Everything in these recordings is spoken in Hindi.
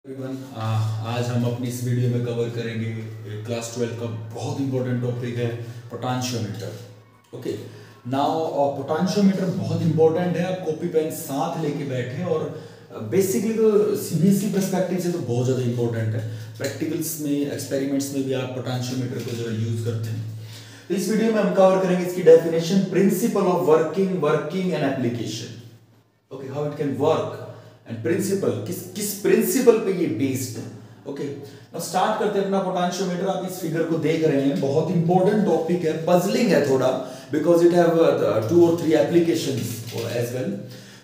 एवरीवन, आज हम अपनी इस वीडियो में कवर करेंगे क्लास 12 का बहुत इंपॉर्टेंट टॉपिक है पोटेंशियोमीटर। ओके, नाउ पोटेंशियोमीटर बहुत इंपॉर्टेंट है। आप कॉपी पेन साथ लेके बैठे और बेसिकली तो सीबीएसई पर्सपेक्टिव से तो बहुत ज़्यादा इंपॉर्टेंट है। प्रैक्टिकल्स में, एक्सपेरिमेंट्स में भी आप पोटेंशियोमीटर को जो है यूज़ करते हैं। तो इस वीडियो में हम कवर करेंगे इसकी definition, principle of working and application. Okay, how it can work and principle, किस प्रिंसिपल पे ये बेस्ड है। ओके, अब स्टार्ट करते हैं अपना पोटेंशियोमीटर। आप इस फिगर को देख रहे हैं, बहुत इंपॉर्टेंट टॉपिक है, पजलिंग है थोड़ा, because it have 2 or 3 applications as well.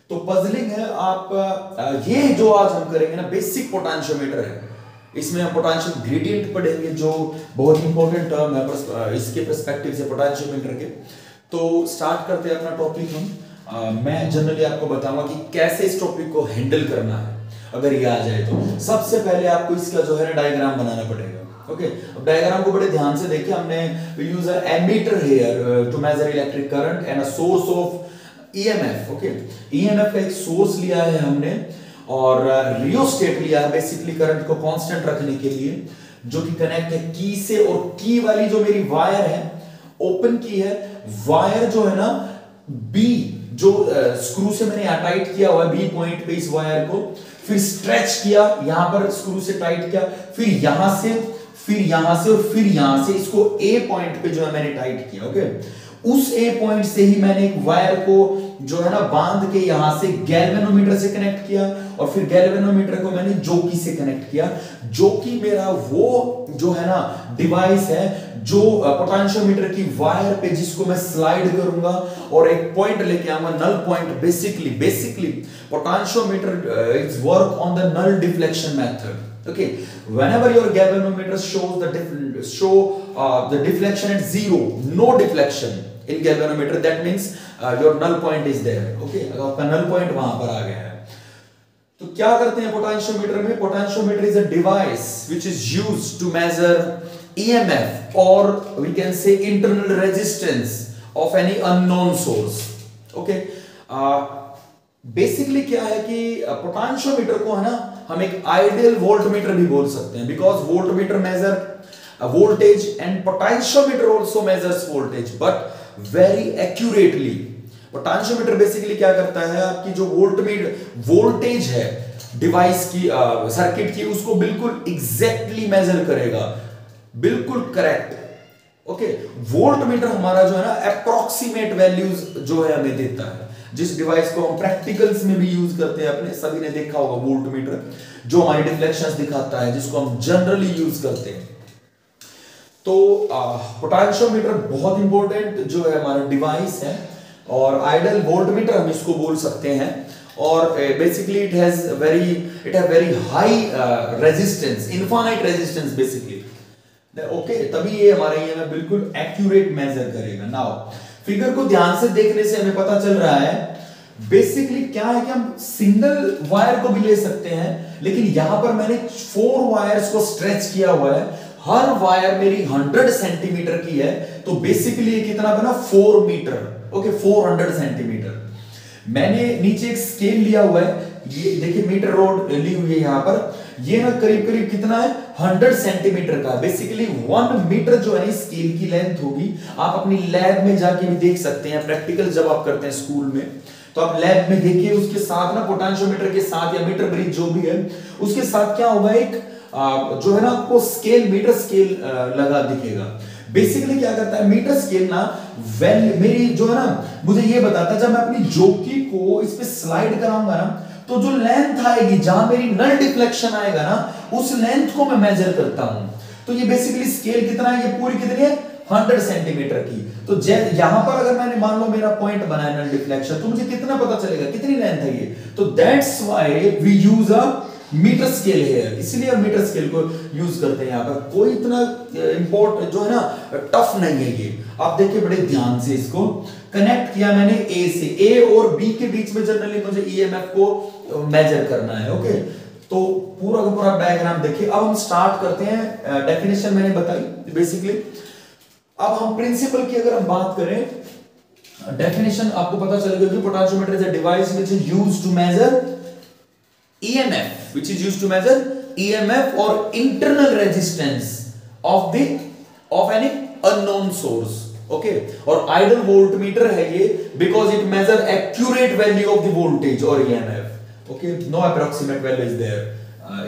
तो पजलिंग है। आप ये जो आज हम करेंगे ना, बेसिक पोटेंशियोमीटर है। इसमें हम पोटेंशियल ग्रेडियंट पढ़ेंगे, जो बहुत इंपॉर्टेंट टर्म है इसके पर्सपेक्टिव से पोटेंशियोमीटर के। तो स्टार्ट करते हैं अपना टॉपिक हम। मैं जनरली आपको बताऊंगा कि कैसे इस टॉपिक को हैंडल करना है अगर ये आ जाए तो। सबसे पहले आपको इसका जो है ना डायग्राम बनाना पड़ेगा। ओके, अब डायग्राम को बड़े ध्यान से देखिए। हमने use a ammeter here to measure electric current and a source of EMF. Okay, EMF का एक सोर्स लिया है हमने और रियोस्टेट लिया है बेसिकली करंट को कांस्टेंट रखने के लिए, जो कि कनेक्ट है की से। और की वाली जो मेरी वायर है, ओपन की है वायर, जो है ना बी, जो स्क्रू से मैंने टाइट किया हुआ है बी पॉइंट पे इस वायर को, फिर स्ट्रेच किया, यहां पर स्क्रू से टाइट किया, फिर यहां से, फिर यहां से और फिर यहां से इसको ए पॉइंट पे जो है मैंने टाइट किया। ओके, उस ए पॉइंट से ही मैंने एक वायर को जो है ना बांध के यहां से गैल्वेनोमीटर से कनेक्ट किया और फिर गैल्वेनोमीटर को मैंने जोकी से कनेक्ट किया। जोकी मेरा वो जो है ना डिवाइस है जो पोटेंशियोमीटर की वायर पे, जिसको मैं स्लाइड करूंगा और एक पॉइंट लेके आऊंगा, null point. Basically potentiometer is work on the null deflection method. Okay, whenever your galvanometer shows the deflection at 0, no deflection in galvanometer, that means your null point is there. Okay, आपका null point वहां पर आ गया है। तो क्या करते हैं पोटेंशियोमीटर में? Potentiometer is a device which is used to measure EMF or we can say internal resistance of any unknown source. Okay, basically क्या है कि पोटेंशियोमीटर को है ना हम एक आइडियल वोल्टमीटर भी बोल सकते हैं, because voltmeter measure voltage and potentiometer also measures voltage but very accurately. Potentiometer basically क्या करता है, आपकी जो वोल्टेज है डिवाइस की, सर्किट की, उसको बिल्कुल एग्जैक्टली मेजर करेगा, बिल्कुल करेक्ट। ओके, वोल्टमीटर हमारा जो है ना अप्रोक्सीमेट वैल्यूज जो है हमें देता है, जिस डिवाइस को हम प्रैक्टिकल्स में भी यूज करते हैं। अपने सभी ने देखा होगा वोल्टमीटर, जो हमारी डिफ्लेक्शंस दिखाता है, जिसको हम जनरली यूज करते हैं। तो पोटेंशियोमीटर बहुत इंपॉर्टेंट जो है हमारा डिवाइस है और आइडियल वोल्टमीटर हम इसको बोल सकते हैं। और basically it have very high resistance, infinite resistance basically. Okay, तभी ये हमारे ये में बिल्कुल एक्यूरेट मेजर करेगा। नाउ फिगर को ध्यान से देखने से हमें पता चल रहा है बेसिकली क्या है कि हम सिंगल वायर को भी ले सकते हैं, लेकिन यहां पर मैंने 4 वायर्स को स्ट्रेच किया हुआ है। हर वायर मेरी 100 सेंटीमीटर की है, तो बेसिकली कितना बना 4 मीटर। Okay, 400 centimetre. मैंने नीचे एक स्केल लिया हुआ है, ये देखिए मीटर रोड ली हुई है यहां पर। ये ना करीब करीब कितना है 100 सेंटीमीटर का। बेसिकली 1 मीटर जो है स्केल की लेंथ होगी। आप अपनी लैब में जाके भी देख सकते हैं, प्रैक्टिकल जब आप करते हैं स्कूल में, तो आप लैब में देखिए, उसके साथ ना पोटेंशियोमीटर के साथ या मीटर ब्रिज जो भी है उसके साथ क्या होगा, एक जो है ना आपको स्केल, मीटर स्केल लगा दिखेगा। बेसिकली क्या करता है मीटर स्केल ना, मेरी जो है ना मुझे ये बताता है, जब मैं अपनी जोकी को इस पे स्लाइड कराऊंगा ना, तो जो लेंथ आएगी, जहां मेरी नल डिफ्लेक्शन आएगा ना, उस लेंथ को मैं मेजर करता हूं। तो ये बेसिकली स्केल कितना है, ये पूरी कितनी है 100 सेंटीमीटर की। तो यहां पर अगर मैंने मान लो मेरा पॉइंट बना है नल डिफ्लेक्शन, तो मुझे कितना पता चलेगा कितनी लेंथ है ये। तो that's why we use a metre scale है, इसलिए हम मीटर स्केल को यूज करते हैं। यहां पर कोई इतना इंपॉर्टेंट जो है ना टफ नहीं है ये। आप देखिए बड़े ध्यान से, इसको कनेक्ट किया मैंने ए से, ए और बी के बीच में जनरली मुझे ईएमएफ को मेजर करना है। ओके, तो पूरा का पूरा डायग्राम देखिए। अब हम स्टार्ट करते हैं। डेफिनेशन मैंने बताई बेसिकली। अब हम प्रिंसिपल की अगर हम बात करें, डेफिनेशन आपको पता चलेगा कि potentiometer is a device which is used to measure EMF, which is used to measure EMF और internal resistance of any unknown source. Okay, और आइडल वोल्टमीटर है ये because it measure accurate value of the voltage or EMF. Okay, no approximate value is there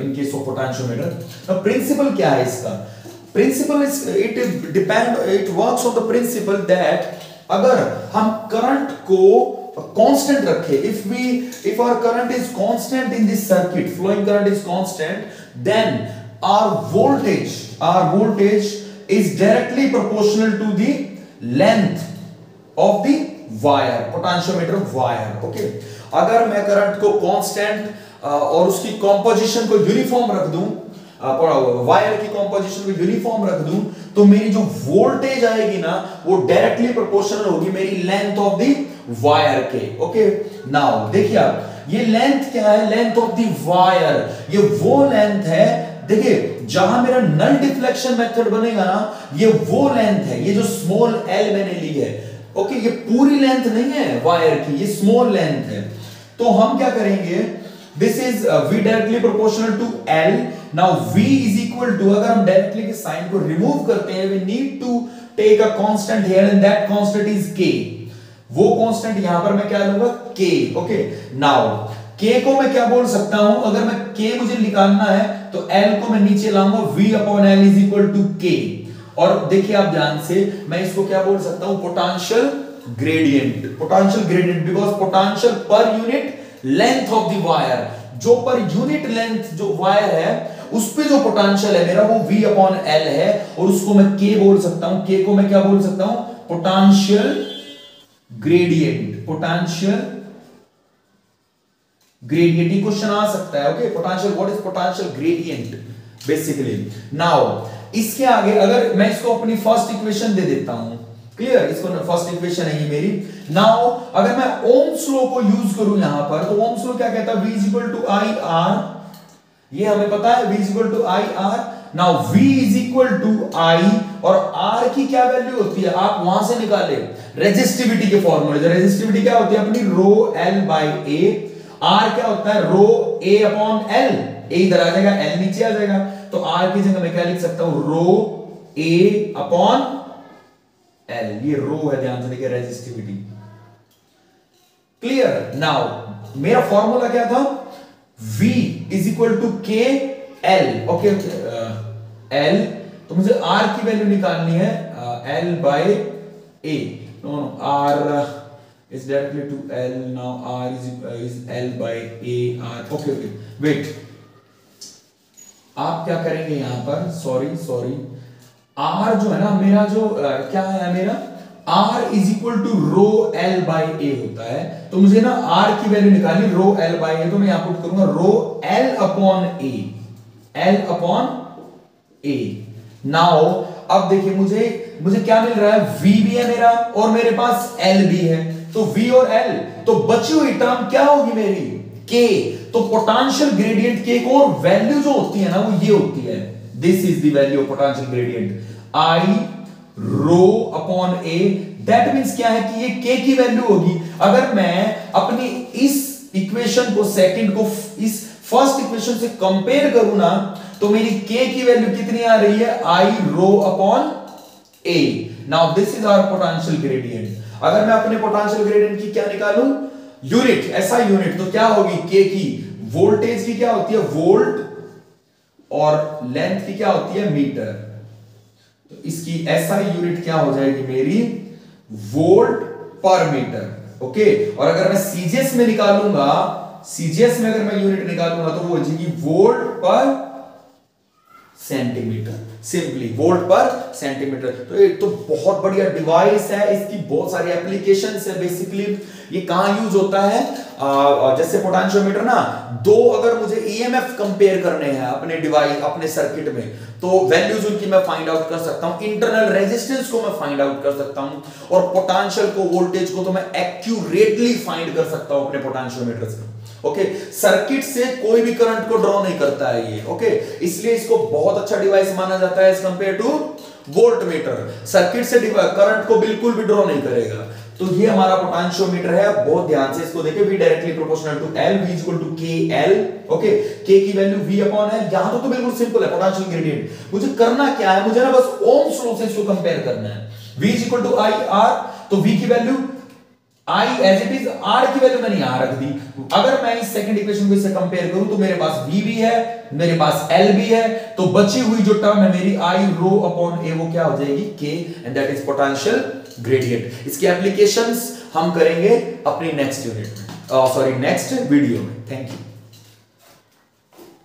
in case of potentiometer. Now principle क्या है इसका? Principle is it works on the principle that अगर हम करंट को कांस्टेंट रखें, if our current is constant in this circuit, flowing current is constant, then our voltage is directly proportional to the length of the wire, potentiometer wire. Okay, अगर मैं करंट को कांस्टेंट और उसकी कॉम्पोजिशन को यूनिफॉर्म रख दूं, वायर की कॉम्पोजिशन को यूनिफॉर्म रख दूं, तो मेरी जो वोल्टेज आएगी ना वो डायरेक्टली प्रोपोर्शनल होगी मेरी लेंथ ऑफ द वायर के. ओके, नाउ देखिए आप ये लेंथ क्या है, लेंथ ऑफ द वायर, ये वो लेंथ है, देखिए जहां मेरा नल डिफ्लेक्शन मेथड बनेगा ना ये वो लेंथ है, ये जो स्मॉल एल मैंने ली है. ओके, ये पूरी लेंथ नहीं है वायर की, ये स्मॉल लेंथ है. तो हम क्या करेंगे, this is v directly proportional to l. Now v is equal to, अगर हम डायरेक्टली के साइन को रिमूव करते हैं, we need to take a constant here and that constant is k. वो कांस्टेंट यहां पर मैं क्या लूंगा, k. ओके, नाउ k को मैं क्या बोल सकता हूं, अगर मैं k मुझे निकालना है तो l को मैं नीचे लाऊंगा, v upon l is equal to k. और देखिए आप ध्यान से, मैं इसको क्या बोल सकता हूं, potential gradient. Potential gradient because potential per unit length of the wire, जो पर यूनिट लेंथ जो वायर है उस पे जो पोटेंशियल है मेरा वो v अपॉन l है, और उसको मैं k बोल सकता हूं. k को मैं क्या बोल सकता हूं, पोटेंशियल ग्रेडियंट. पोटेंशियल ग्रेडियंट, ये क्वेश्चन आ सकता है. Okay, potential, what is potential gradient basically. Now इसके आगे अगर मैं इसको अपनी फर्स्ट इक्वेशन दे देता हूं, क्लियर, इसको फर्स्ट इक्वेशन है ये मेरी. नाउ अगर मैं ओम्स लॉ को यूज करूं यहां पर, तो ओम्स लॉ क्या कहता है, v equal to I R, ये हमें पता है v equal to I R. Now v is equal to I, और r की क्या वैल्यू होती है आप वहां से निकाले, रेजिस्टिविटी के फॉर्मूले. रेजिस्टिविटी क्या होती है अपनी, rho L by A. r क्या होता है, रो a अपॉन एल. a इधर आ जाएगा, l नीचे आ जाएगा, तो r की जगह मैं क्या लिख सकता हूं, रो a अपॉन L. ये रो है, ध्यान से देखिए, रेजिस्टिविटी. क्लियर. नाउ मेरा फॉर्मूला क्या था, V is equal to K L. Okay, L, तो मुझे R की वैल्यू निकालनी है, L by A. No R is directly to L. Now R is L by A R. Okay, wait. आप क्या करेंगे यहां पर, सॉरी R जो है ना मेरा, जो क्या है मेरा, R is equal to rho L by A होता है. तो मुझे ना R की वैल्यू निकालनी, रो L बाई ए, तो मैं यहां पुट करूंगा रो L अपॉन ए. L अपॉन ए. नाउ अब देखिए मुझे क्या मिल रहा है, V भी है मेरा और मेरे पास L भी है, तो V और L, तो बची हुई टर्म क्या होगी मेरी, K. तो पोटेंशियल ग्रेडियंट K को और वैल्यू जो होती है ना वो ये होती है, this is the value of potential gradient, I rho upon A. That means क्या है कि ये K की वैल्यू होगी. अगर मैं अपनी इस इक्वेशन को, सेकंड को इस फर्स्ट इक्वेशन से कंपेयर करूं ना, तो मेरी K की वैल्यू कितनी आ रही है, I rho upon A. Now this is our potential gradient. अगर मैं अपने पोटेंशियल ग्रेडियंट की क्या निकालूं, यूनिट, ऐसा यूनिट, तो क्या होगी, K की वोल्टेज की क्या होती है, वोल्ट, और लेंथ की क्या होती है, मीटर. तो इसकी ऐसा यूनिट क्या हो जाएगी मेरी, वोल्ट पर मीटर. ओके, और अगर मैं सीजीएस में निकालूंगा, सीजीएस में अगर मैं यूनिट निकालूंगा तो वो हो जाएगी वोल्ट पर सेंटीमीटर. सिंपली वोल्ट पर सेंटीमीटर. तो ये तो बहुत बढ़िया डिवाइस है, इसकी बहुत सारी एप्लीकेशंस है. बेसिकली ये कहां यूज होता है, जैसे पोटेंशियोमीटर ना, दो अगर मुझे ईएमएफ कंपेयर करने हैं अपने डिवाइस, अपने सर्किट में, तो वैल्यूज उनकी मैं फाइंड आउट कर सकता हूं, इंटरनल रेजिस्टेंस को मैं फाइंड आउट कर सकता हूं, और पोटेंशियल को, वोल्टेज को तो मैं एक्यूरेटली फाइंड कर सकता हूं अपने पोटेंशियोमीटर से. ओके, सर्किट से कोई भी करंट को ड्रॉ नहीं करता है ये. ओके, इसलिए इसको बहुत अच्छा डिवाइस माना जाता है as compare to voltmeter. Circuit से करंट को बिल्कुल भी ड्रॉ नहीं करेगा. तो ये हमारा पोटेंशियोमीटर है, बहुत ध्यान से इसको देखें। V directly proportional to L, V equal to KL। Okay, K की वैल्यू V अपॉन L। यहां तो बिल्कुल सिंपल है पोटेंशियल ग्रेडियंट। मुझे करना क्या है, मुझे ना बस ओम्स लॉ से इसको कंपेयर करना है। V इक्वल टू IR, तो V की value I as it is, R की वैल्यू मैंने यहां रख दी। अगर मैं इस सेकंड इक्वेशन को इससे कंपेयर करूं तो मेरे पास V भी है, मेरे पास L भी है, तो बची हुई जो टर्म है मेरी I रो अपॉन A वो क्या हो जाएगी, K, and that is potential gradient. इसकी एप्लीकेशंस हम करेंगे अपनी नेक्स्ट यूनिट में, सॉरी नेक्स्ट वीडियो में। Thank you.